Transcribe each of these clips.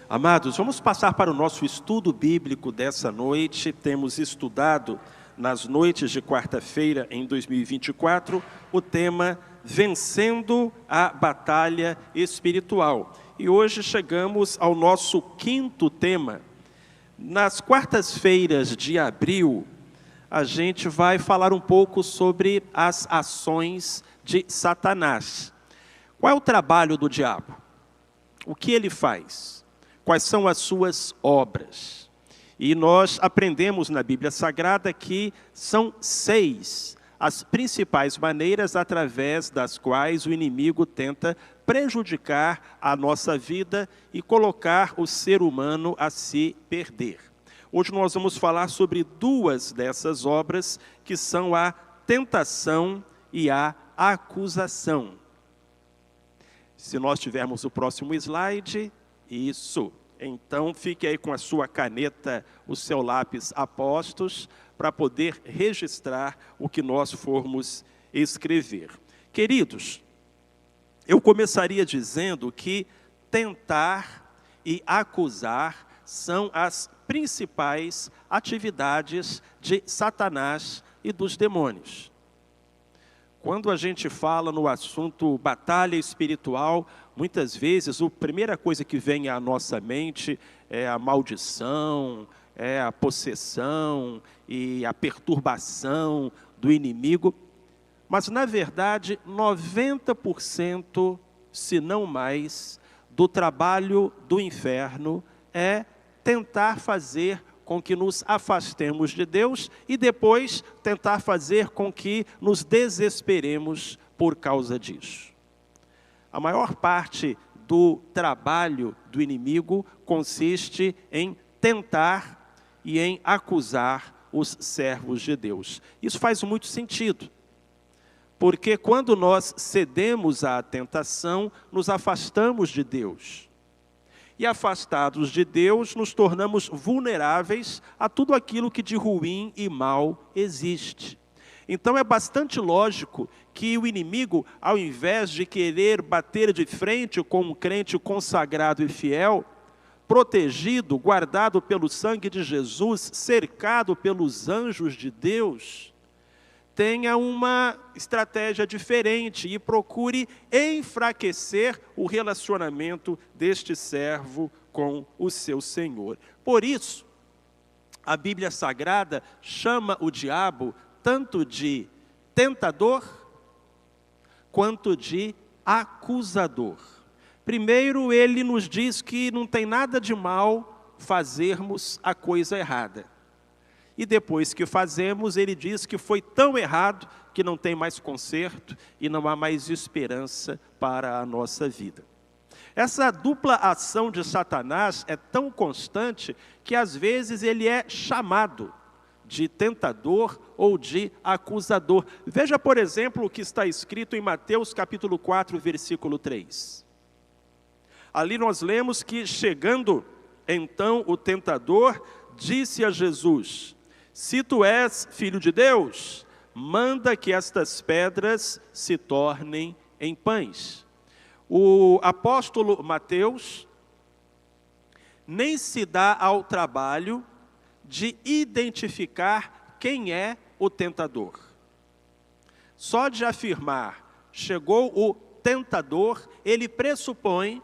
Amados, vamos passar para o nosso estudo bíblico dessa noite. Temos estudado nas noites de quarta-feira em 2024 o tema Vencendo a Batalha Espiritual. E hoje chegamos ao nosso quinto tema. Nas quartas-feiras de abril, a gente vai falar um pouco sobre as ações de Satanás. Qual é o trabalho do diabo? O que ele faz? Quais são as suas obras? E nós aprendemos na Bíblia Sagrada que são 6 as principais maneiras através das quais o inimigo tenta prejudicar a nossa vida e colocar o ser humano a se perder. Hoje nós vamos falar sobre 2 dessas obras, que são a tentação e a acusação. Se nós tivermos o próximo slide, isso. Então fique aí com a sua caneta, o seu lápis a postos, para poder registrar o que nós formos escrever. Queridos, eu começaria dizendo que tentar e acusar são as principais atividades de Satanás e dos demônios. Quando a gente fala no assunto batalha espiritual, muitas vezes a primeira coisa que vem à nossa mente é a maldição, é a possessão e a perturbação do inimigo. Mas, na verdade, 90%, se não mais, do trabalho do inferno é tentar fazer com que nos afastemos de Deus e depois tentar fazer com que nos desesperemos por causa disso. A maior parte do trabalho do inimigo consiste em tentar e em acusar os servos de Deus. Isso faz muito sentido, porque quando nós cedemos à tentação, nos afastamos de Deus. E afastados de Deus, nos tornamos vulneráveis a tudo aquilo que de ruim e mal existe. Então é bastante lógico que o inimigo, ao invés de querer bater de frente com um crente consagrado e fiel, protegido, guardado pelo sangue de Jesus, cercado pelos anjos de Deus, tenha uma estratégia diferente e procure enfraquecer o relacionamento deste servo com o seu Senhor. Por isso, a Bíblia Sagrada chama o diabo tanto de tentador quanto de acusador. Primeiro, ele nos diz que não tem nada de mal fazermos a coisa errada. E depois que fazemos, ele diz que foi tão errado que não tem mais conserto e não há mais esperança para a nossa vida. Essa dupla ação de Satanás é tão constante que às vezes ele é chamado de tentador ou de acusador. Veja, por exemplo, o que está escrito em Mateus capítulo 4, versículo 3. Ali nós lemos que, chegando então o tentador, disse a Jesus: se tu és filho de Deus, manda que estas pedras se tornem em pães. O apóstolo Mateus nem se dá ao trabalho de identificar quem é o tentador. Só de afirmar, chegou o tentador, ele pressupõe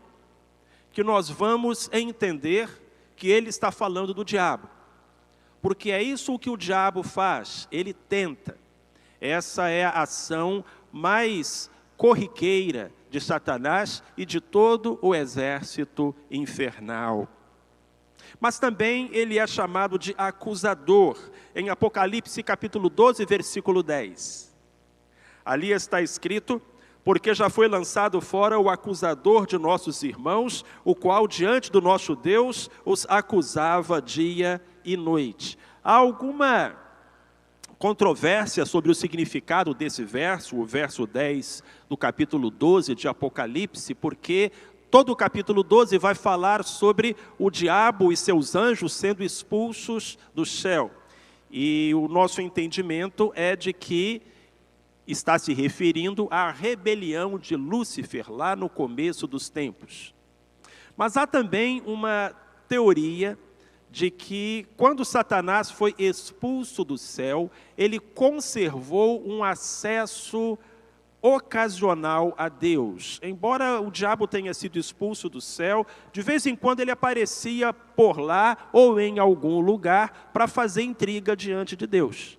que nós vamos entender que ele está falando do diabo. Porque é isso que o diabo faz, ele tenta. Essa é a ação mais corriqueira de Satanás e de todo o exército infernal. Mas também ele é chamado de acusador, em Apocalipse capítulo 12, versículo 10. Ali está escrito: porque já foi lançado fora o acusador de nossos irmãos, o qual diante do nosso Deus os acusava dia e noite. Há alguma controvérsia sobre o significado desse verso, o verso 10 do capítulo 12 de Apocalipse, porque todo o capítulo 12 vai falar sobre o diabo e seus anjos sendo expulsos do céu. E o nosso entendimento é de que está se referindo à rebelião de Lúcifer, lá no começo dos tempos. Mas há também uma teoria de que, quando Satanás foi expulso do céu, ele conservou um acesso ocasional a Deus. Embora o diabo tenha sido expulso do céu, de vez em quando ele aparecia por lá ou em algum lugar para fazer intriga diante de Deus.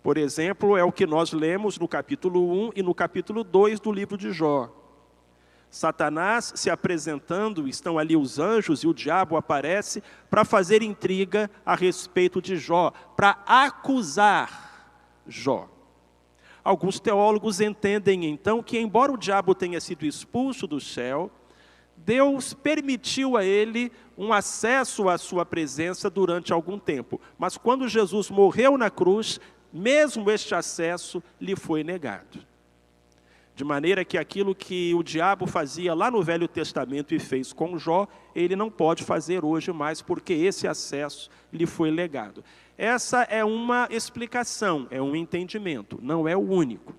Por exemplo, é o que nós lemos no capítulo 1 e no capítulo 2 do livro de Jó. Satanás se apresentando, estão ali os anjos e o diabo aparece para fazer intriga a respeito de Jó, para acusar Jó. Alguns teólogos entendem então que, embora o diabo tenha sido expulso do céu, Deus permitiu a ele um acesso à sua presença durante algum tempo. Mas quando Jesus morreu na cruz, mesmo este acesso lhe foi negado. De maneira que aquilo que o diabo fazia lá no Velho Testamento e fez com Jó, ele não pode fazer hoje mais, porque esse acesso lhe foi negado. Essa é uma explicação, é um entendimento, não é o único.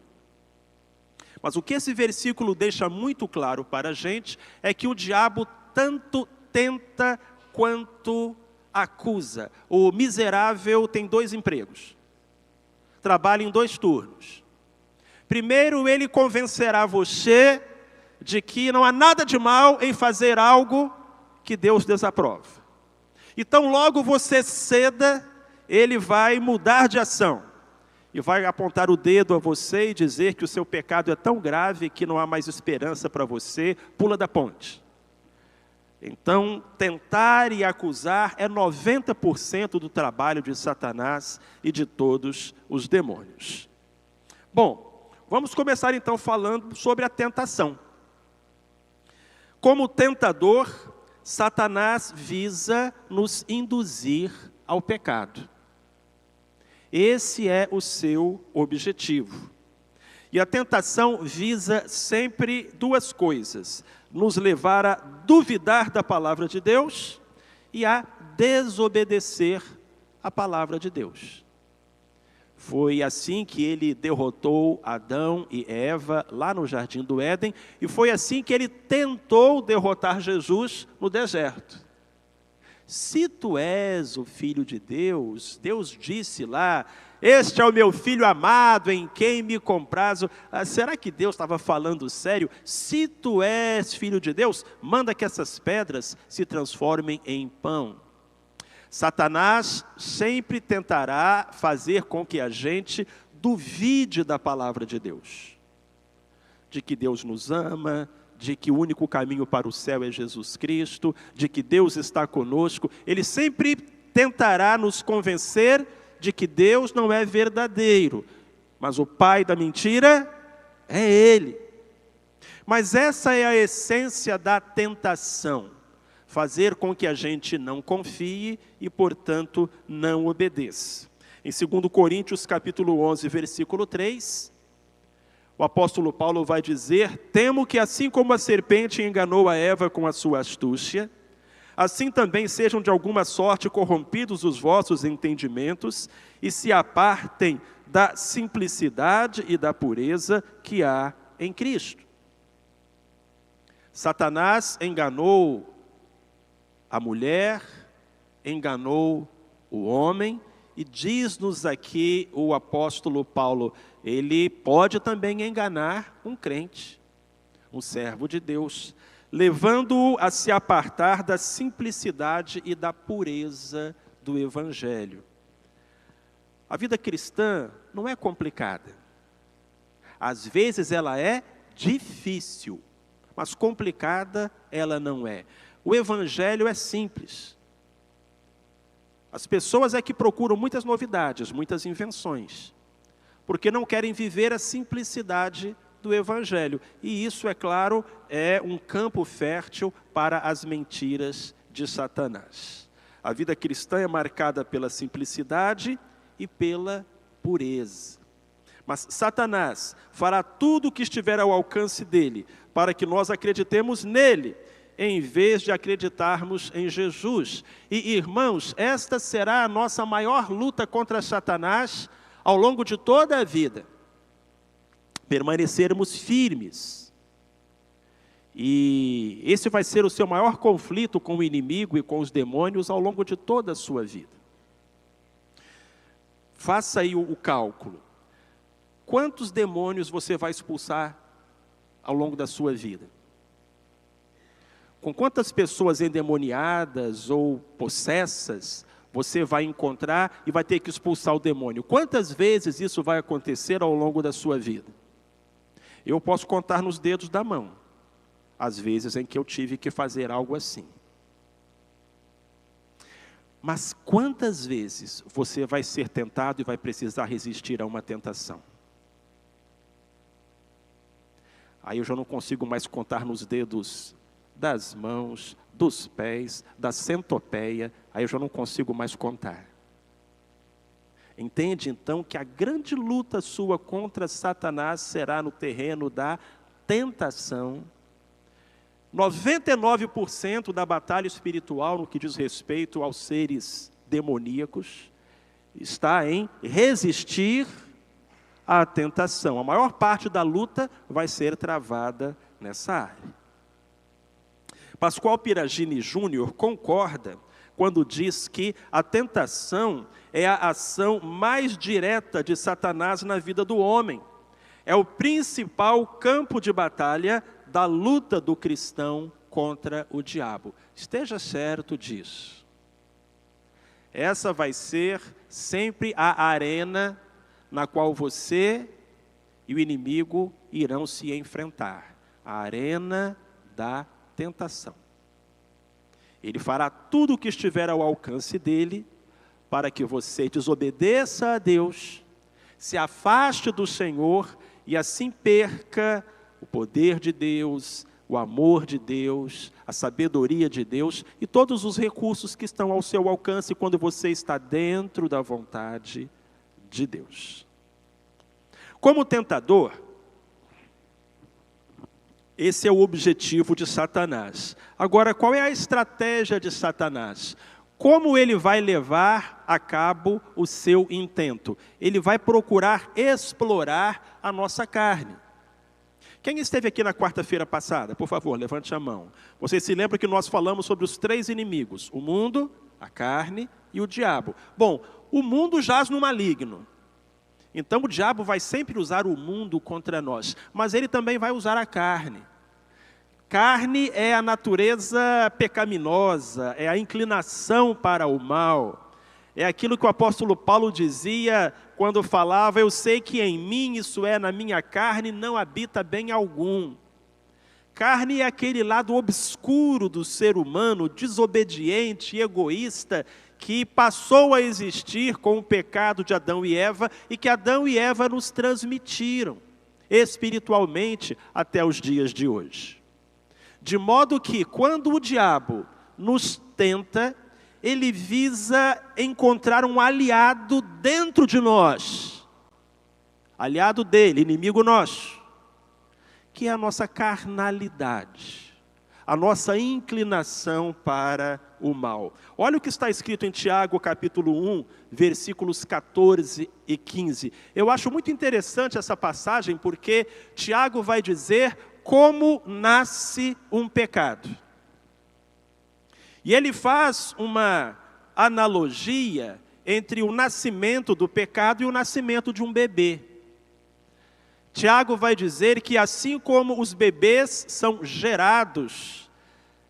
Mas o que esse versículo deixa muito claro para a gente é que o diabo tanto tenta quanto acusa. O miserável tem 2 empregos, trabalha em 2 turnos. Primeiro, ele convencerá você de que não há nada de mal em fazer algo que Deus desaprova. Então, logo você ceda, ele vai mudar de ação. E vai apontar o dedo a você e dizer que o seu pecado é tão grave que não há mais esperança para você, pula da ponte. Então, tentar e acusar é 90% do trabalho de Satanás e de todos os demônios. Bom, vamos começar então falando sobre a tentação. Como tentador, Satanás visa nos induzir ao pecado. Esse é o seu objetivo. E a tentação visa sempre 2 coisas: nos levar a duvidar da palavra de Deus e a desobedecer a palavra de Deus. Foi assim que ele derrotou Adão e Eva lá no Jardim do Éden, e foi assim que ele tentou derrotar Jesus no deserto. Se tu és o Filho de Deus, Deus disse lá, este é o meu Filho amado, em quem me comprazo. Será que Deus estava falando sério? Se tu és Filho de Deus, manda que essas pedras se transformem em pão. Satanás sempre tentará fazer com que a gente duvide da palavra de Deus. De que Deus nos ama, de que o único caminho para o céu é Jesus Cristo, de que Deus está conosco. Ele sempre tentará nos convencer de que Deus não é verdadeiro, mas o pai da mentira é Ele. Mas essa é a essência da tentação. Fazer com que a gente não confie e, portanto, não obedeça. Em 2 Coríntios, capítulo 11, versículo 3, o apóstolo Paulo vai dizer: temo que assim como a serpente enganou a Eva com a sua astúcia, assim também sejam de alguma sorte corrompidos os vossos entendimentos e se apartem da simplicidade e da pureza que há em Cristo. Satanás enganou a mulher, enganou o homem, e diz-nos aqui o apóstolo Paulo, ele pode também enganar um crente, um servo de Deus, levando-o a se apartar da simplicidade e da pureza do Evangelho. A vida cristã não é complicada. Às vezes ela é difícil, mas complicada ela não é. O Evangelho é simples. As pessoas é que procuram muitas novidades, muitas invenções, porque não querem viver a simplicidade do Evangelho. E isso, é claro, é um campo fértil para as mentiras de Satanás. A vida cristã é marcada pela simplicidade e pela pureza. Mas Satanás fará tudo o que estiver ao alcance dele, para que nós acreditemos nele, em vez de acreditarmos em Jesus. E, irmãos, esta será a nossa maior luta contra Satanás ao longo de toda a vida. Permanecermos firmes E esse vai ser o seu maior conflito com o inimigo e com os demônios ao longo de toda a sua vida. Faça aí o cálculo. Quantos demônios você vai expulsar ao longo da sua vida? Com quantas pessoas endemoniadas ou possessas você vai encontrar e vai ter que expulsar o demônio? Quantas vezes isso vai acontecer ao longo da sua vida? Eu posso contar nos dedos da mão as vezes em que eu tive que fazer algo assim. Mas quantas vezes você vai ser tentado e vai precisar resistir a uma tentação? Aí eu já não consigo mais contar nos dedos das mãos, dos pés, da centopeia, aí eu já não consigo mais contar. Entende então que a grande luta sua contra Satanás será no terreno da tentação. 99% da batalha espiritual no que diz respeito aos seres demoníacos está em resistir à tentação. A maior parte da luta vai ser travada nessa área. Pascoal Piragini Júnior concorda quando diz que a tentação é a ação mais direta de Satanás na vida do homem. É o principal campo de batalha da luta do cristão contra o diabo. Esteja certo disso. Essa vai ser sempre a arena na qual você e o inimigo irão se enfrentar. A arena da tentação. Ele fará tudo o que estiver ao alcance dele para que você desobedeça a Deus, se afaste do Senhor e assim perca o poder de Deus, o amor de Deus, a sabedoria de Deus e todos os recursos que estão ao seu alcance quando você está dentro da vontade de Deus. Como tentador, esse é o objetivo de Satanás. Agora, qual é a estratégia de Satanás? Como ele vai levar a cabo o seu intento? Ele vai procurar explorar a nossa carne. Quem esteve aqui na quarta-feira passada? Por favor, levante a mão. Você se lembra que nós falamos sobre os 3 inimigos? O mundo, a carne e o diabo. Bom, o mundo jaz no maligno. Então o diabo vai sempre usar o mundo contra nós, mas ele também vai usar a carne. Carne é a natureza pecaminosa, é a inclinação para o mal. É aquilo que o apóstolo Paulo dizia quando falava, eu sei que em mim, isso é, na minha carne, não habita bem algum. Carne é aquele lado obscuro do ser humano, desobediente, egoísta, que passou a existir com o pecado de Adão e Eva e que Adão e Eva nos transmitiram espiritualmente até os dias de hoje. De modo que quando o diabo nos tenta, ele visa encontrar um aliado dentro de nós, aliado dele, inimigo nosso, que é a nossa carnalidade, a nossa inclinação para o mal. Olha o que está escrito em Tiago, capítulo 1, versículos 14 e 15. Eu acho muito interessante essa passagem, porque Tiago vai dizer como nasce um pecado. E ele faz uma analogia entre o nascimento do pecado e o nascimento de um bebê. Tiago vai dizer que assim como os bebês são gerados,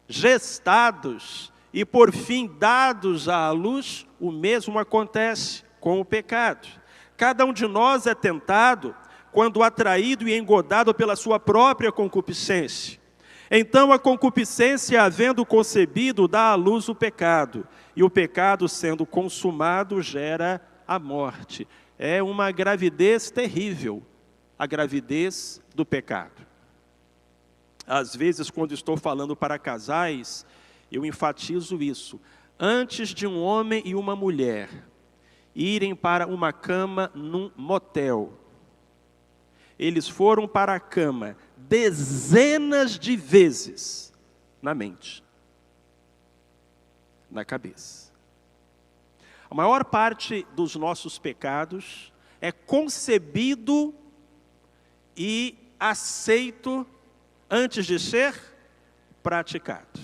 gestados e por fim dados à luz, o mesmo acontece com o pecado. Cada um de nós é tentado quando atraído e engodado pela sua própria concupiscência. Então a concupiscência, havendo concebido, dá à luz o pecado, e o pecado, sendo consumado, gera a morte. É uma gravidez terrível, a gravidez do pecado. Às vezes, quando estou falando para casais, eu enfatizo isso. Antes de um homem e uma mulher irem para uma cama num motel, eles foram para a cama dezenas de vezes na mente, na cabeça. A maior parte dos nossos pecados é concebido e aceito antes de ser praticado.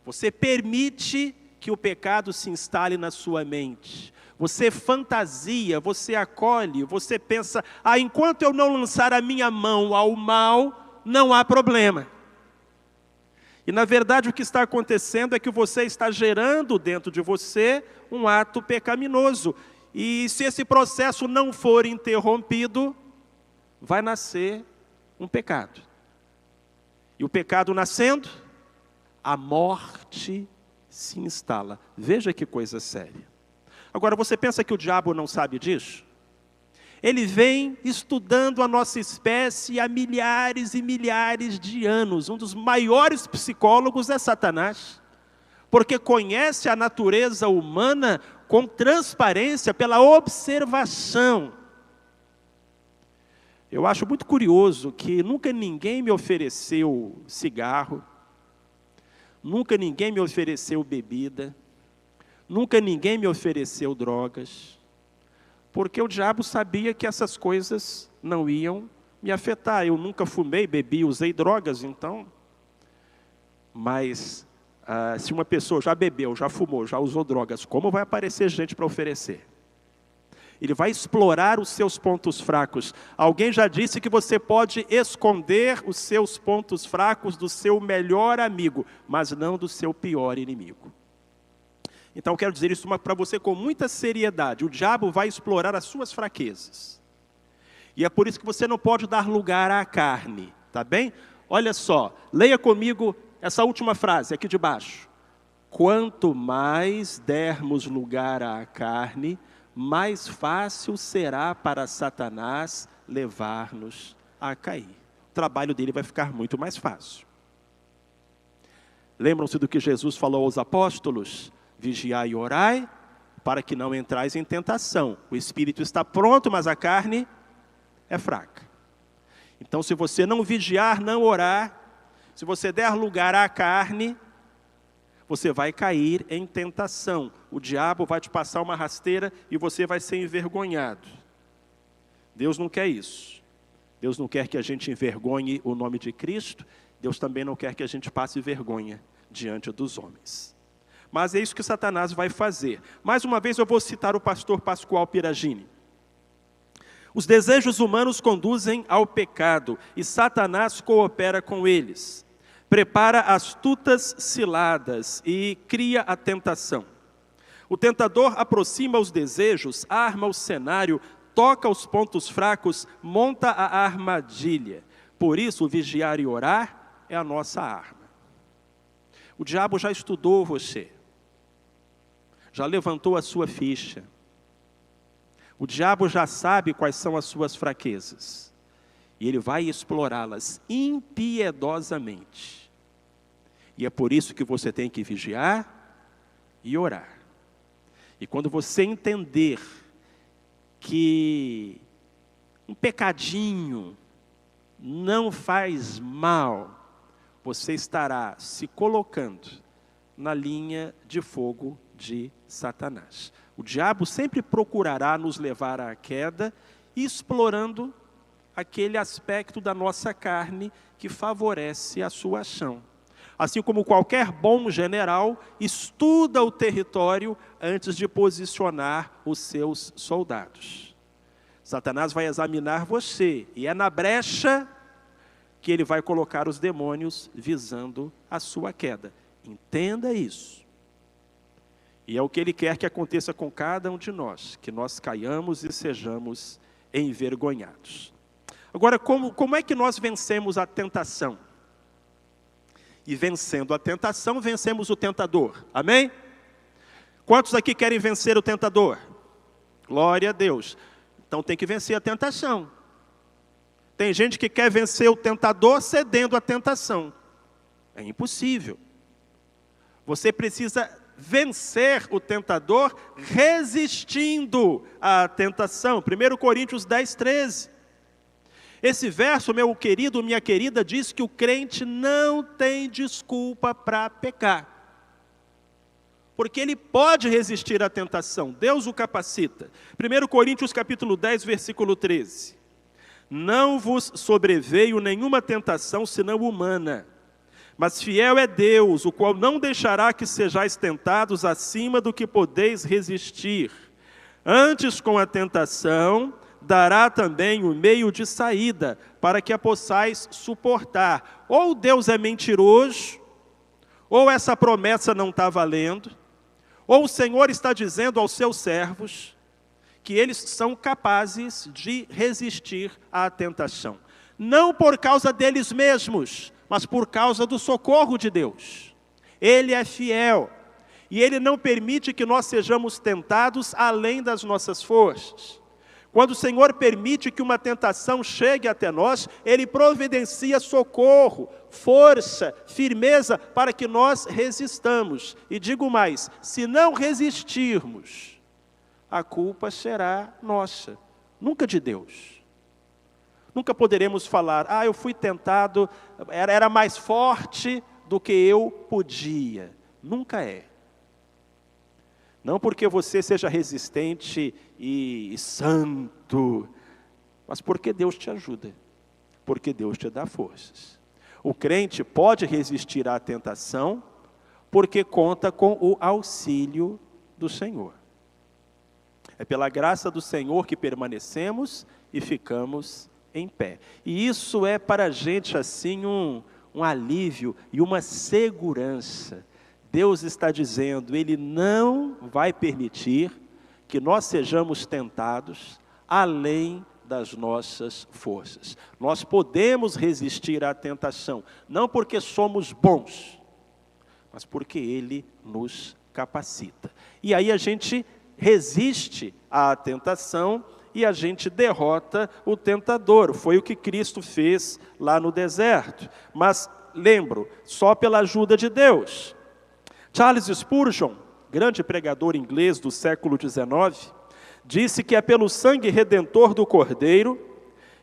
Você permite que o pecado se instale na sua mente. Você fantasia, você acolhe, você pensa, enquanto eu não lançar a minha mão ao mal, não há problema. E na verdade o que está acontecendo é que você está gerando dentro de você um ato pecaminoso. E se esse processo não for interrompido, vai nascer um pecado. E o pecado nascendo, a morte se instala. Veja que coisa séria. Agora, você pensa que o diabo não sabe disso? Ele vem estudando a nossa espécie há milhares e milhares de anos. Um dos maiores psicólogos é Satanás, porque conhece a natureza humana com transparência, pela observação. Eu acho muito curioso que nunca ninguém me ofereceu cigarro, nunca ninguém me ofereceu bebida, nunca ninguém me ofereceu drogas, porque o diabo sabia que essas coisas não iam me afetar. Eu nunca fumei, bebi, usei drogas, então. Mas se uma pessoa já bebeu, já fumou, já usou drogas, como vai aparecer gente para oferecer? Ele vai explorar os seus pontos fracos. Alguém já disse que você pode esconder os seus pontos fracos do seu melhor amigo, mas não do seu pior inimigo. Então, eu quero dizer isso para você com muita seriedade. O diabo vai explorar as suas fraquezas. E é por isso que você não pode dar lugar à carne, tá bem? Olha só, leia comigo essa última frase aqui de baixo. Quanto mais dermos lugar à carne, mais fácil será para Satanás levar-nos a cair. O trabalho dele vai ficar muito mais fácil. Lembram-se do que Jesus falou aos apóstolos? Vigiai e orai, para que não entrais em tentação. O espírito está pronto, mas a carne é fraca. Então, se você não vigiar, não orar, se você der lugar à carne, você vai cair em tentação. O diabo vai te passar uma rasteira e você vai ser envergonhado. Deus não quer isso. Deus não quer que a gente envergonhe o nome de Cristo. Deus também não quer que a gente passe vergonha diante dos homens. Mas é isso que Satanás vai fazer. Mais uma vez eu vou citar o pastor Pascoal Piragini. Os desejos humanos conduzem ao pecado e Satanás coopera com eles. Prepara astutas ciladas e cria a tentação. O tentador aproxima os desejos, arma o cenário, toca os pontos fracos, monta a armadilha. Por isso, vigiar e orar é a nossa arma. O diabo já estudou você. Já levantou a sua ficha. O diabo já sabe quais são as suas fraquezas. E ele vai explorá-las impiedosamente. E é por isso que você tem que vigiar e orar. E quando você entender que um pecadinho não faz mal, você estará se colocando na linha de fogo de Satanás. O diabo sempre procurará nos levar à queda, explorando aquele aspecto da nossa carne que favorece a sua ação. Assim como qualquer bom general estuda o território antes de posicionar os seus soldados. Satanás vai examinar você, e é na brecha que ele vai colocar os demônios visando a sua queda. Entenda isso. E é o que ele quer que aconteça com cada um de nós, que nós caiamos e sejamos envergonhados. Agora, como é que nós vencemos a tentação? E vencendo a tentação, vencemos o tentador. Amém? Quantos aqui querem vencer o tentador? Glória a Deus. Então tem que vencer a tentação. Tem gente que quer vencer o tentador cedendo à tentação. É impossível. Você precisa vencer o tentador resistindo à tentação. 1 Coríntios 10, 13. Esse verso, meu querido, minha querida, diz que o crente não tem desculpa para pecar. Porque ele pode resistir à tentação. Deus o capacita. 1 Coríntios capítulo 10, versículo 13. Não vos sobreveio nenhuma tentação senão humana, Mas fiel é Deus, o qual não deixará que sejais tentados acima do que podeis resistir. Antes, com a tentação, dará também o meio de saída, para que a possais suportar. Ou Deus é mentiroso, ou essa promessa não está valendo, ou o Senhor está dizendo aos seus servos que eles são capazes de resistir à tentação. Não por causa deles mesmos, mas por causa do socorro de Deus. Ele é fiel, e Ele não permite que nós sejamos tentados além das nossas forças. Quando o Senhor permite que uma tentação chegue até nós, Ele providencia socorro, força, firmeza, para que nós resistamos. E digo mais, se não resistirmos, a culpa será nossa, nunca de Deus. Nunca poderemos falar, eu fui tentado, era mais forte do que eu podia. Nunca é. Não porque você seja resistente e santo, mas porque Deus te ajuda, porque Deus te dá forças. O crente pode resistir à tentação, porque conta com o auxílio do Senhor. É pela graça do Senhor que permanecemos e ficamos em pé. E isso é para a gente assim um alívio e uma segurança. Deus está dizendo, Ele não vai permitir que nós sejamos tentados além das nossas forças. Nós podemos resistir à tentação, não porque somos bons, mas porque Ele nos capacita. E aí a gente resiste à tentação e a gente derrota o tentador. Foi o que Cristo fez lá no deserto. Mas, lembro, só pela ajuda de Deus. Charles Spurgeon, grande pregador inglês do século XIX, disse que é pelo sangue redentor do Cordeiro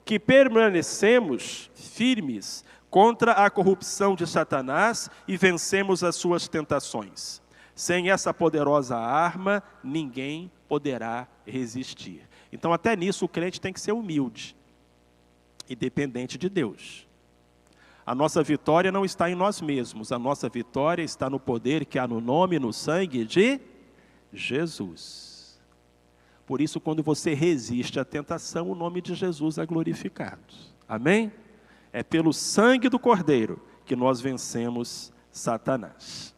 que permanecemos firmes contra a corrupção de Satanás e vencemos as suas tentações. Sem essa poderosa arma, ninguém poderá resistir. Então, até nisso, o crente tem que ser humilde e dependente de Deus. A nossa vitória não está em nós mesmos, a nossa vitória está no poder que há no nome e no sangue de Jesus. Por isso, quando você resiste à tentação, o nome de Jesus é glorificado. Amém? É pelo sangue do Cordeiro que nós vencemos Satanás.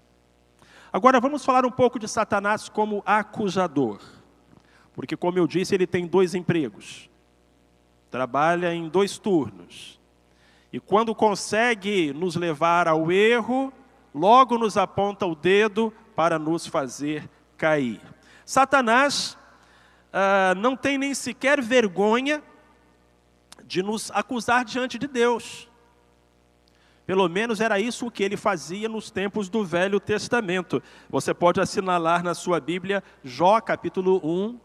Agora vamos falar um pouco de Satanás como acusador. Porque, como eu disse, ele tem 2 empregos. Trabalha em 2 turnos. E quando consegue nos levar ao erro, logo nos aponta o dedo para nos fazer cair. Satanás não tem nem sequer vergonha de nos acusar diante de Deus. Pelo menos era isso o que ele fazia nos tempos do Velho Testamento. Você pode assinalar na sua Bíblia Jó capítulo 1,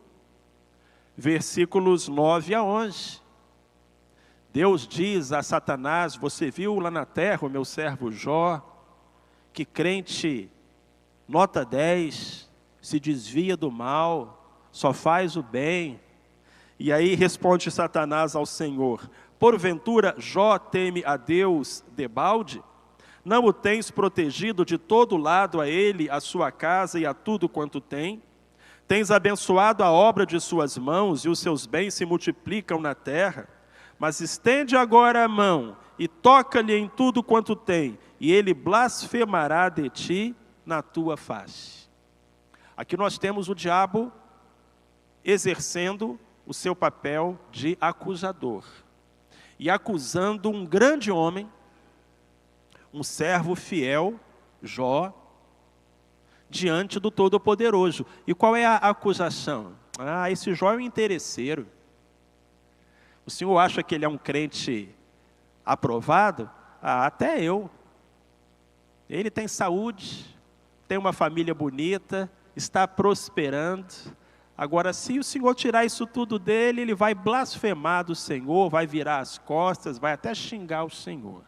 versículos 9 a 11. Deus diz a Satanás, você viu lá na terra o meu servo Jó, que crente nota 10, se desvia do mal, só faz o bem. E aí responde Satanás ao Senhor, porventura Jó teme a Deus debalde? Não o tens protegido de todo lado a ele, a sua casa e a tudo quanto tem? Tens abençoado a obra de suas mãos e os seus bens se multiplicam na terra? Mas estende agora a mão e toca-lhe em tudo quanto tem, e ele blasfemará de ti na tua face. Aqui nós temos o diabo exercendo o seu papel de acusador. E acusando um grande homem, um servo fiel, Jó, diante do Todo-Poderoso. E qual é a acusação? Esse Jó é um interesseiro. O senhor acha que ele é um crente aprovado? Até eu. Ele tem saúde, tem uma família bonita, está prosperando. Agora, se o Senhor tirar isso tudo dele, ele vai blasfemar do Senhor, vai virar as costas, vai até xingar o Senhor.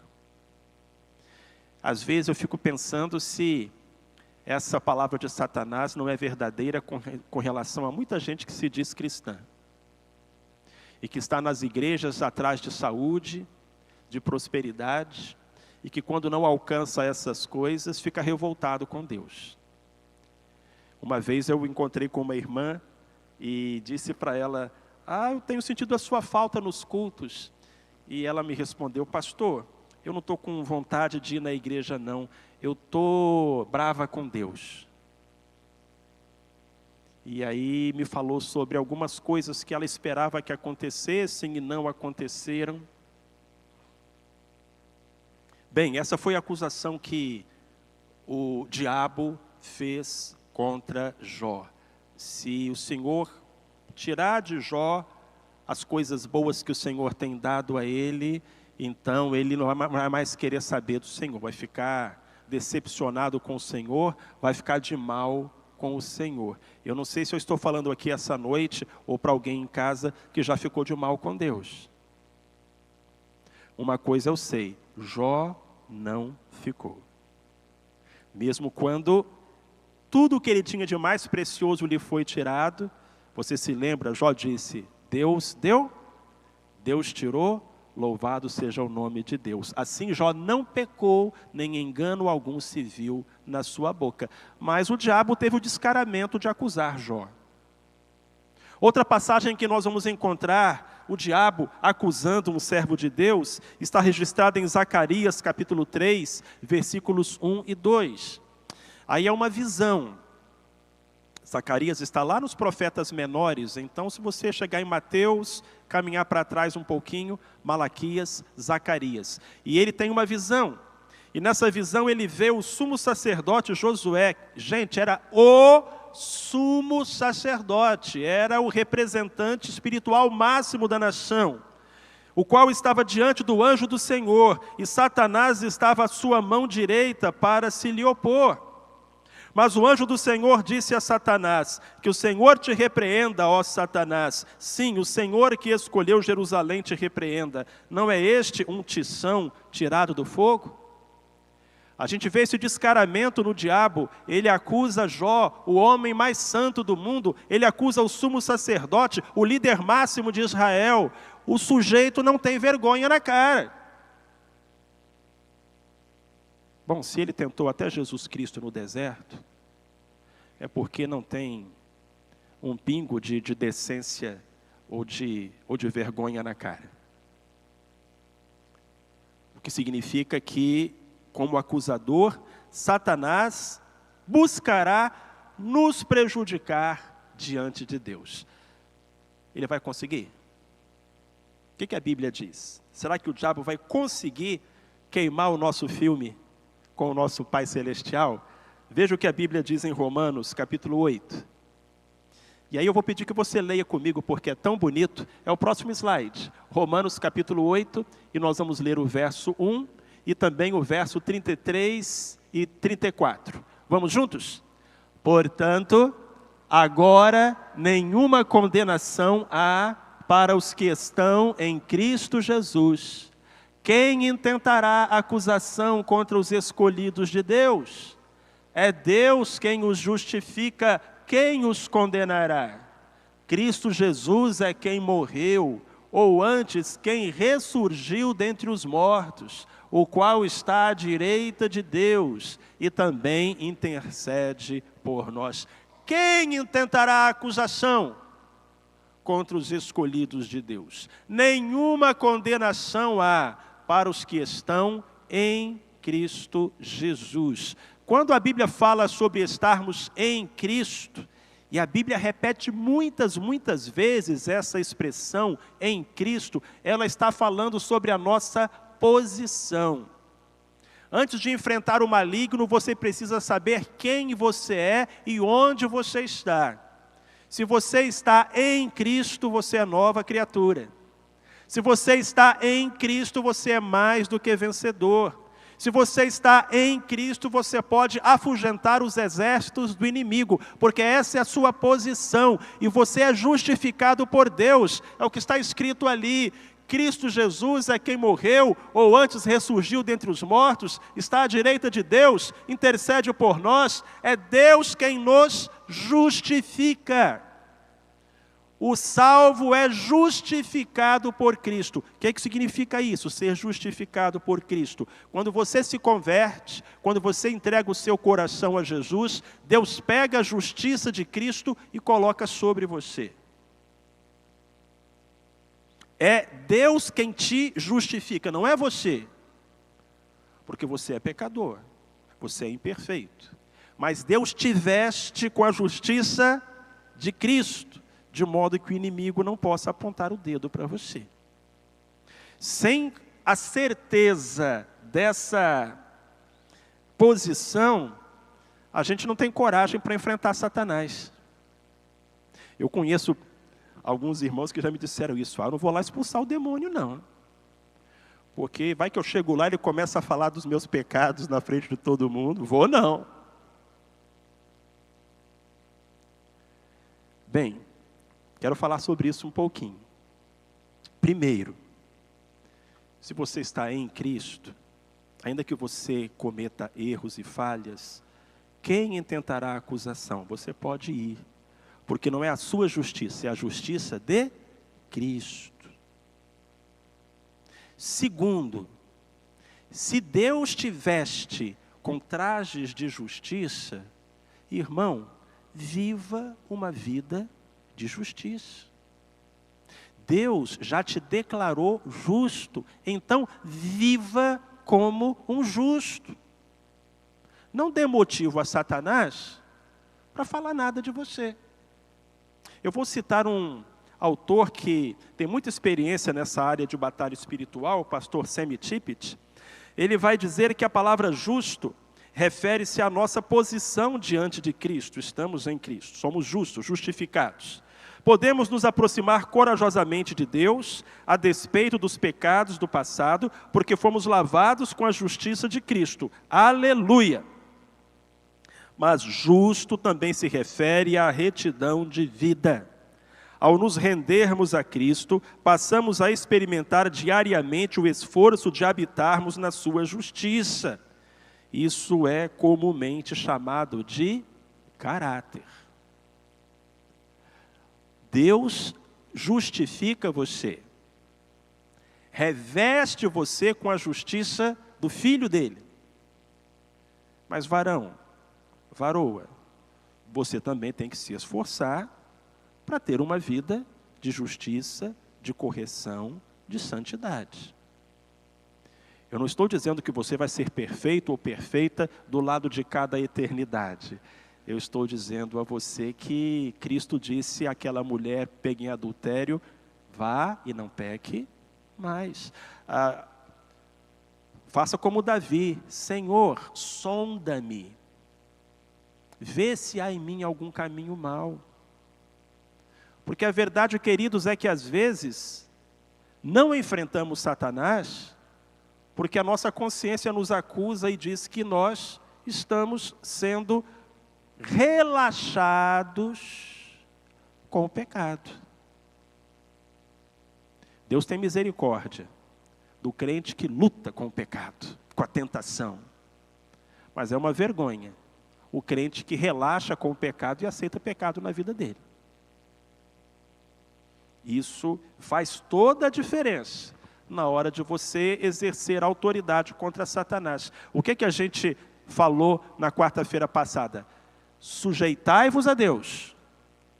Às vezes eu fico pensando se essa palavra de Satanás não é verdadeira com relação a muita gente que se diz cristã. E que está nas igrejas atrás de saúde, de prosperidade, e que quando não alcança essas coisas, fica revoltado com Deus. Uma vez eu encontrei com uma irmã e disse para ela, eu tenho sentido a sua falta nos cultos. E ela me respondeu, pastor, eu não estou com vontade de ir na igreja não, eu estou brava com Deus. E aí me falou sobre algumas coisas que ela esperava que acontecessem e não aconteceram. Bem, essa foi a acusação que o diabo fez contra Jó. Se o Senhor tirar de Jó as coisas boas que o Senhor tem dado a ele, então ele não vai mais querer saber do Senhor, vai ficar decepcionado com o Senhor, vai ficar de mal com o Senhor. Eu não sei se eu estou falando aqui essa noite, ou para alguém em casa que já ficou de mal com Deus. Uma coisa eu sei, Jó não ficou. Mesmo quando tudo o que ele tinha de mais precioso lhe foi tirado, você se lembra, Jó disse, Deus deu, Deus tirou, louvado seja o nome de Deus. Assim Jó não pecou, nem engano algum se viu na sua boca. Mas o diabo teve o descaramento de acusar Jó. Outra passagem que nós vamos encontrar o diabo acusando um servo de Deus está registrada em Zacarias capítulo 3, versículos 1 e 2. Aí é uma visão. Zacarias está lá nos profetas menores, então se você chegar em Mateus, caminhar para trás um pouquinho, Malaquias, Zacarias. E ele tem uma visão, e nessa visão ele vê o sumo sacerdote Josué. Gente, era o sumo sacerdote, era o representante espiritual máximo da nação, o qual estava diante do anjo do Senhor, e Satanás estava à sua mão direita para se lhe opor. Mas o anjo do Senhor disse a Satanás, que o Senhor te repreenda, ó Satanás. Sim, o Senhor que escolheu Jerusalém te repreenda. Não é este um tição tirado do fogo? A gente vê esse descaramento no diabo. Ele acusa Jó, o homem mais santo do mundo. Ele acusa o sumo sacerdote, o líder máximo de Israel. O sujeito não tem vergonha na cara. Bom, se ele tentou até Jesus Cristo no deserto, é porque não tem um pingo de decência ou de vergonha na cara. O que significa que, como acusador, Satanás buscará nos prejudicar diante de Deus. Ele vai conseguir? O que a Bíblia diz? Será que o diabo vai conseguir queimar o nosso filme com o nosso Pai Celestial? Veja o que a Bíblia diz em Romanos, capítulo 8. E aí eu vou pedir que você leia comigo, porque é tão bonito. É o próximo slide. Romanos, capítulo 8, e nós vamos ler o verso 1 e também o verso 33 e 34. Vamos juntos? Portanto, agora nenhuma condenação há para os que estão em Cristo Jesus. Quem intentará acusação contra os escolhidos de Deus? É Deus quem os justifica, quem os condenará? Cristo Jesus é quem morreu, ou antes, quem ressurgiu dentre os mortos, o qual está à direita de Deus e também intercede por nós. Quem intentará acusação contra os escolhidos de Deus? Nenhuma condenação há para os que estão em Cristo Jesus. Quando a Bíblia fala sobre estarmos em Cristo, e a Bíblia repete muitas vezes essa expressão, em Cristo, ela está falando sobre a nossa posição. Antes de enfrentar o maligno, você precisa saber quem você é e onde você está. Se você está em Cristo, você é nova criatura. Se você está em Cristo, você é mais do que vencedor. Se você está em Cristo, você pode afugentar os exércitos do inimigo, porque essa é a sua posição, e você é justificado por Deus. É o que está escrito ali. Cristo Jesus é quem morreu, ou antes ressurgiu dentre os mortos, está à direita de Deus, intercede por nós. É Deus quem nos justifica. O salvo é justificado por Cristo. O que significa isso, ser justificado por Cristo? Quando você se converte, quando você entrega o seu coração a Jesus, Deus pega a justiça de Cristo e coloca sobre você. É Deus quem te justifica, não é você. Porque você é pecador, você é imperfeito. Mas Deus te veste com a justiça de Cristo, de modo que o inimigo não possa apontar o dedo para você. Sem a certeza dessa posição, a gente não tem coragem para enfrentar Satanás. Eu conheço alguns irmãos que já me disseram isso. Eu não vou lá expulsar o demônio, não. Porque vai que eu chego lá e ele começa a falar dos meus pecados na frente de todo mundo. Vou não. Bem, quero falar sobre isso um pouquinho. Primeiro, se você está em Cristo, ainda que você cometa erros e falhas, quem intentará a acusação? Você pode ir, porque não é a sua justiça, é a justiça de Cristo. Segundo, se Deus te veste com trajes de justiça, irmão, viva uma vida de justiça. Deus já te declarou justo, então viva como um justo. Não dê motivo a Satanás para falar nada de você. Eu vou citar um autor que tem muita experiência nessa área de batalha espiritual, o pastor Sammy Tippett. Ele vai dizer que a palavra justo refere-se à nossa posição diante de Cristo. Estamos em Cristo, somos justos, justificados. Podemos nos aproximar corajosamente de Deus, a despeito dos pecados do passado, porque fomos lavados com a justiça de Cristo. Aleluia! Mas justo também se refere à retidão de vida. Ao nos rendermos a Cristo, passamos a experimentar diariamente o esforço de habitarmos na sua justiça. Isso é comumente chamado de caráter. Deus justifica você, reveste você com a justiça do Filho dele. Mas varão, varoa, você também tem que se esforçar para ter uma vida de justiça, de correção, de santidade. Eu não estou dizendo que você vai ser perfeito ou perfeita do lado de cada eternidade. Eu estou dizendo a você que Cristo disse àquela mulher pega em adultério, vá e não peque mais. Faça como Davi, Senhor, sonda-me, vê se há em mim algum caminho mau. Porque a verdade, queridos, é que às vezes não enfrentamos Satanás porque a nossa consciência nos acusa e diz que nós estamos sendo relaxados com o pecado. Deus tem misericórdia do crente que luta com o pecado, com a tentação. Mas é uma vergonha o crente que relaxa com o pecado e aceita pecado na vida dele. Isso faz toda a diferença na hora de você exercer autoridade contra Satanás. O que a gente falou na quarta-feira passada? Sujeitai-vos a Deus,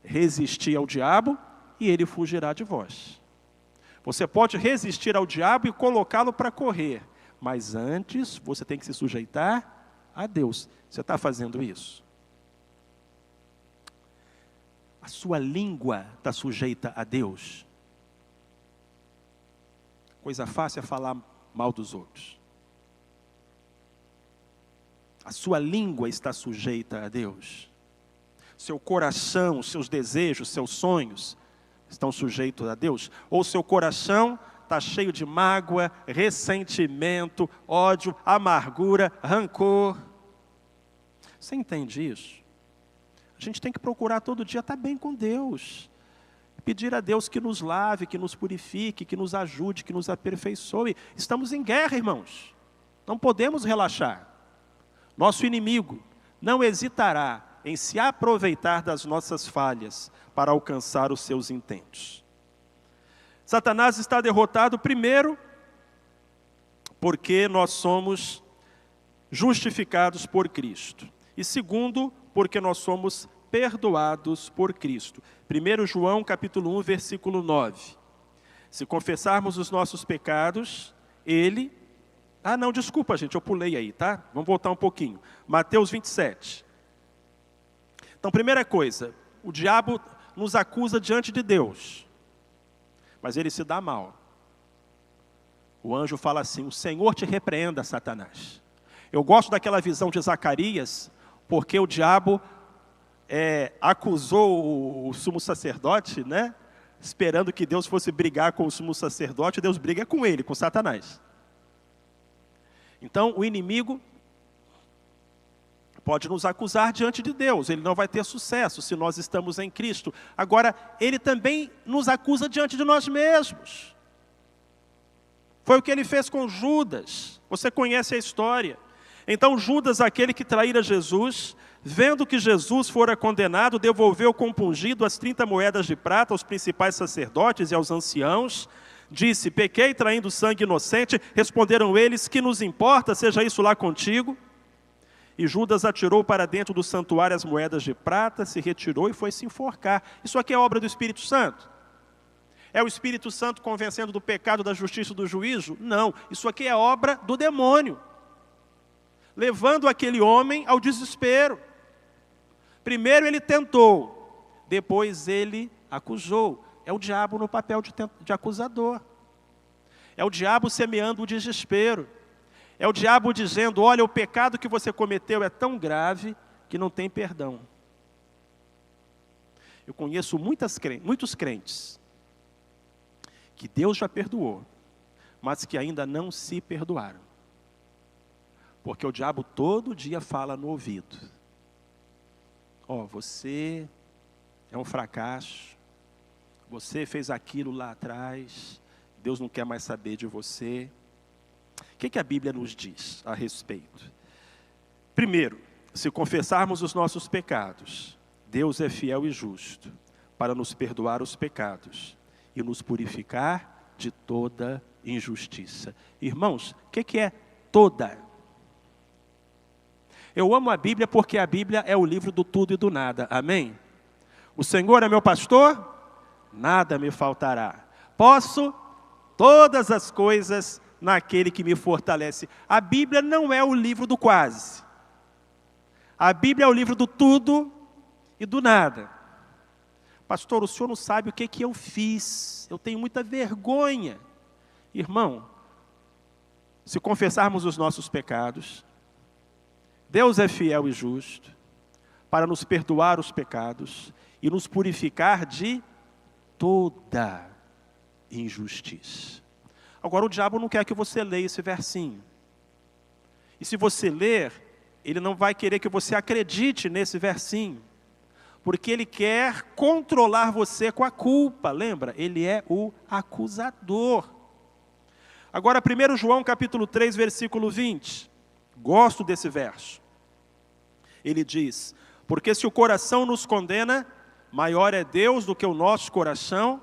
resisti ao diabo e ele fugirá de vós. Você pode resistir ao diabo e colocá-lo para correr, mas antes você tem que se sujeitar a Deus. Você está fazendo isso? A sua língua está sujeita a Deus? Coisa fácil é falar mal dos outros. A sua língua está sujeita a Deus? Seu coração, seus desejos, seus sonhos estão sujeitos a Deus? Ou seu coração está cheio de mágoa, ressentimento, ódio, amargura, rancor? Você entende isso? A gente tem que procurar todo dia estar bem com Deus. Pedir a Deus que nos lave, que nos purifique, que nos ajude, que nos aperfeiçoe. Estamos em guerra, irmãos. Não podemos relaxar. Nosso inimigo não hesitará em se aproveitar das nossas falhas para alcançar os seus intentos. Satanás está derrotado, primeiro, porque nós somos justificados por Cristo. E segundo, porque nós somos perdoados por Cristo. 1 João capítulo 1, versículo 9. Se confessarmos os nossos pecados, Ele... Ah, não, desculpa, gente, eu pulei aí, tá? Vamos voltar um pouquinho. Mateus 27. Então, primeira coisa, o diabo nos acusa diante de Deus, mas ele se dá mal. O anjo fala assim: o Senhor te repreenda, Satanás. Eu gosto daquela visão de Zacarias, porque o diabo acusou o sumo sacerdote, né? Esperando que Deus fosse brigar com o sumo sacerdote, Deus briga com ele, com Satanás. Então, o inimigo pode nos acusar diante de Deus, ele não vai ter sucesso se nós estamos em Cristo. Agora, ele também nos acusa diante de nós mesmos. Foi o que ele fez com Judas, você conhece a história. Então Judas, aquele que traíra Jesus, vendo que Jesus fora condenado, devolveu compungido as 30 moedas de prata aos principais sacerdotes e aos anciãos, disse: pequei traindo sangue inocente. Responderam eles: que nos importa, seja isso lá contigo. E Judas atirou para dentro do santuário as moedas de prata, se retirou e foi se enforcar. Isso aqui é obra do Espírito Santo? É o Espírito Santo convencendo do pecado, da justiça e do juízo? Não, isso aqui é obra do demônio, levando aquele homem ao desespero. Primeiro ele tentou, depois ele acusou. É o diabo no papel de acusador. É o diabo semeando o desespero. É o diabo dizendo: olha, o pecado que você cometeu é tão grave que não tem perdão. Eu conheço muitos crentes que Deus já perdoou, mas que ainda não se perdoaram. Porque o diabo todo dia fala no ouvido: ó, você é um fracasso, você fez aquilo lá atrás, Deus não quer mais saber de você. O que a Bíblia nos diz a respeito? Primeiro, se confessarmos os nossos pecados, Deus é fiel e justo para nos perdoar os pecados e nos purificar de toda injustiça. Irmãos, o que é toda? Eu amo a Bíblia porque a Bíblia é o livro do tudo e do nada, amém? O Senhor é meu pastor, nada me faltará. Posso todas as coisas naquele que me fortalece. A Bíblia não é o livro do quase. A Bíblia é o livro do tudo e do nada. Pastor, o senhor não sabe o que eu fiz. Eu tenho muita vergonha. Irmão, se confessarmos os nossos pecados, Deus é fiel e justo para nos perdoar os pecados e nos purificar de toda injustiça. Agora, o diabo não quer que você leia esse versinho. E se você ler, ele não vai querer que você acredite nesse versinho, porque ele quer controlar você com a culpa. Lembra? Ele é o acusador. Agora, 1 João capítulo 3, versículo 20. Gosto desse verso. Ele diz: porque se o coração nos condena, maior é Deus do que o nosso coração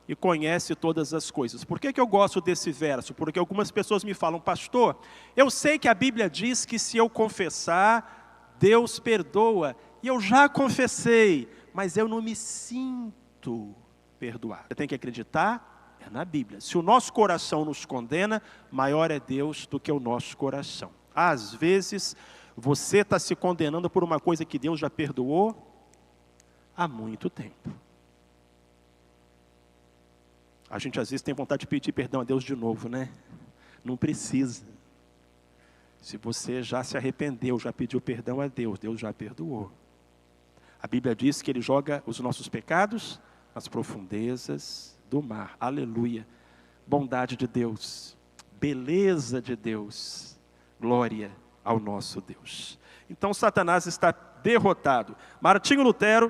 e conhece todas as coisas. Por que eu gosto desse verso? Porque algumas pessoas me falam: pastor, eu sei que a Bíblia diz que se eu confessar, Deus perdoa. E eu já confessei, mas eu não me sinto perdoado. Você tem que acreditar na Bíblia. Se o nosso coração nos condena, maior é Deus do que o nosso coração. Às vezes, você está se condenando por uma coisa que Deus já perdoou há muito tempo. A gente às vezes tem vontade de pedir perdão a Deus de novo, né? Não precisa. Se você já se arrependeu, já pediu perdão a Deus, Deus já perdoou. A Bíblia diz que Ele joga os nossos pecados nas profundezas do mar. Aleluia. Bondade de Deus, beleza de Deus, glória ao nosso Deus. Então Satanás está derrotado. Martinho Lutero,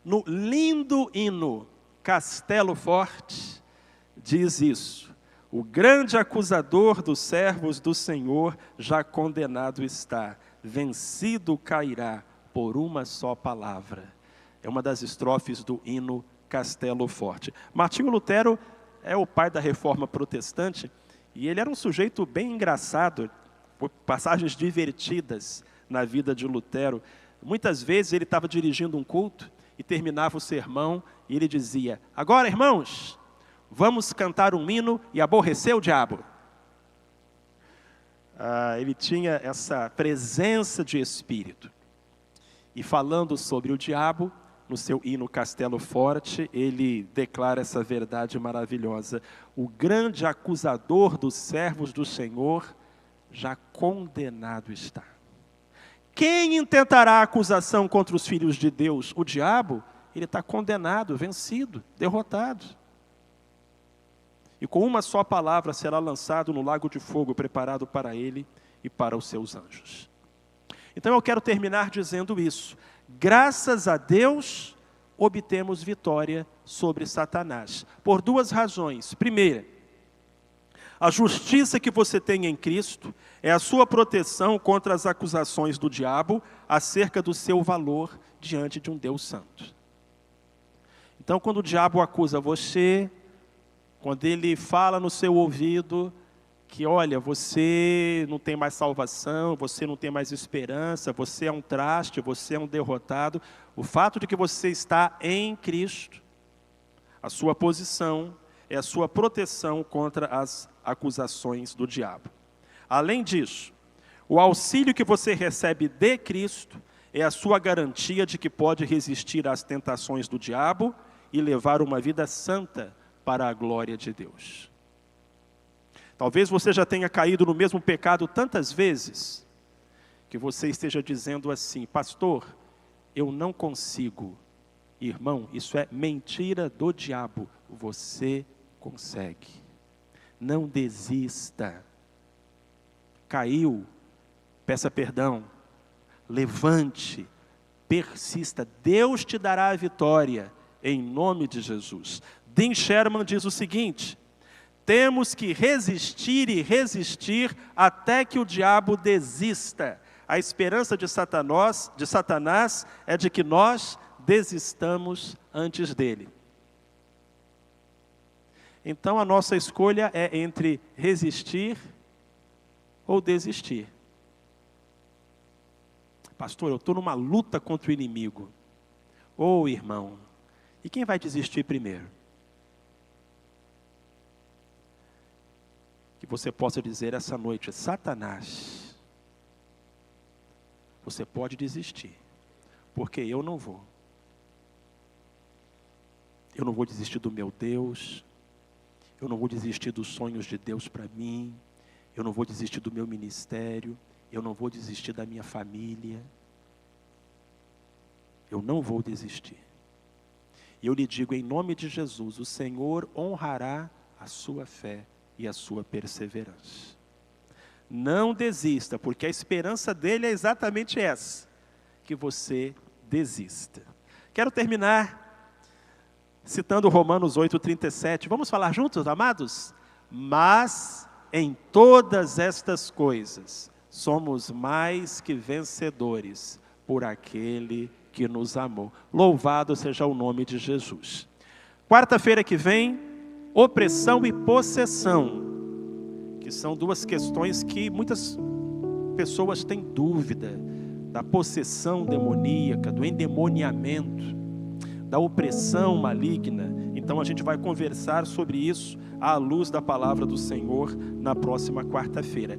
no lindo hino Castelo Forte, diz isso: o grande acusador dos servos do Senhor já condenado está, vencido cairá, por uma só palavra. É uma das estrofes do hino Castelo Forte. Martinho Lutero é o pai da Reforma Protestante, e ele era um sujeito bem engraçado, por passagens divertidas na vida de Lutero. Muitas vezes ele estava dirigindo um culto e terminava o sermão e ele dizia: agora, irmãos, vamos cantar um hino e aborrecer o diabo. Ele tinha essa presença de espírito. E falando sobre o diabo, no seu hino Castelo Forte, ele declara essa verdade maravilhosa: o grande acusador dos servos do Senhor já condenado está. Quem intentará acusação contra os filhos de Deus? O diabo? Ele está condenado, vencido, derrotado. E com uma só palavra será lançado no lago de fogo preparado para ele e para os seus anjos. Então eu quero terminar dizendo isso: graças a Deus obtemos vitória sobre Satanás, por duas razões. Primeira, a justiça que você tem em Cristo é a sua proteção contra as acusações do diabo acerca do seu valor diante de um Deus santo. Então, quando o diabo acusa você, quando ele fala no seu ouvido que, olha, você não tem mais salvação, você não tem mais esperança, você é um traste, você é um derrotado, o fato de que você está em Cristo, a sua posição é a sua proteção contra as acusações do diabo. Além disso, o auxílio que você recebe de Cristo é a sua garantia de que pode resistir às tentações do diabo e levar uma vida santa para a glória de Deus. Talvez você já tenha caído no mesmo pecado tantas vezes, que você esteja dizendo assim: pastor, eu não consigo. Irmão, isso é mentira do diabo. Você consegue. Não desista. Caiu, peça perdão. Levante, persista. Deus te dará a vitória, em nome de Jesus. Dean Sherman diz o seguinte: temos que resistir e resistir até que o diabo desista. A esperança de Satanás é de que nós desistamos antes dele. Então a nossa escolha é entre resistir ou desistir. Pastor, eu estou numa luta contra o inimigo. Ô irmão, e quem vai desistir primeiro? Que você possa dizer essa noite: Satanás, você pode desistir, porque eu não vou. Eu não vou desistir do meu Deus, eu não vou desistir dos sonhos de Deus para mim, eu não vou desistir do meu ministério, eu não vou desistir da minha família. Eu não vou desistir. E eu lhe digo em nome de Jesus: o Senhor honrará a sua fé e a sua perseverança. Não desista, porque a esperança dele é exatamente essa, que você desista. Quero terminar citando Romanos 8:37. Vamos falar juntos, amados? Mas em todas estas coisas somos mais que vencedores por aquele que nos amou. Louvado seja o nome de Jesus. Quarta-feira que vem, opressão e possessão, que são duas questões que muitas pessoas têm dúvida, da possessão demoníaca, do endemoniamento, da opressão maligna. Então a gente vai conversar sobre isso à luz da palavra do Senhor na próxima quarta-feira.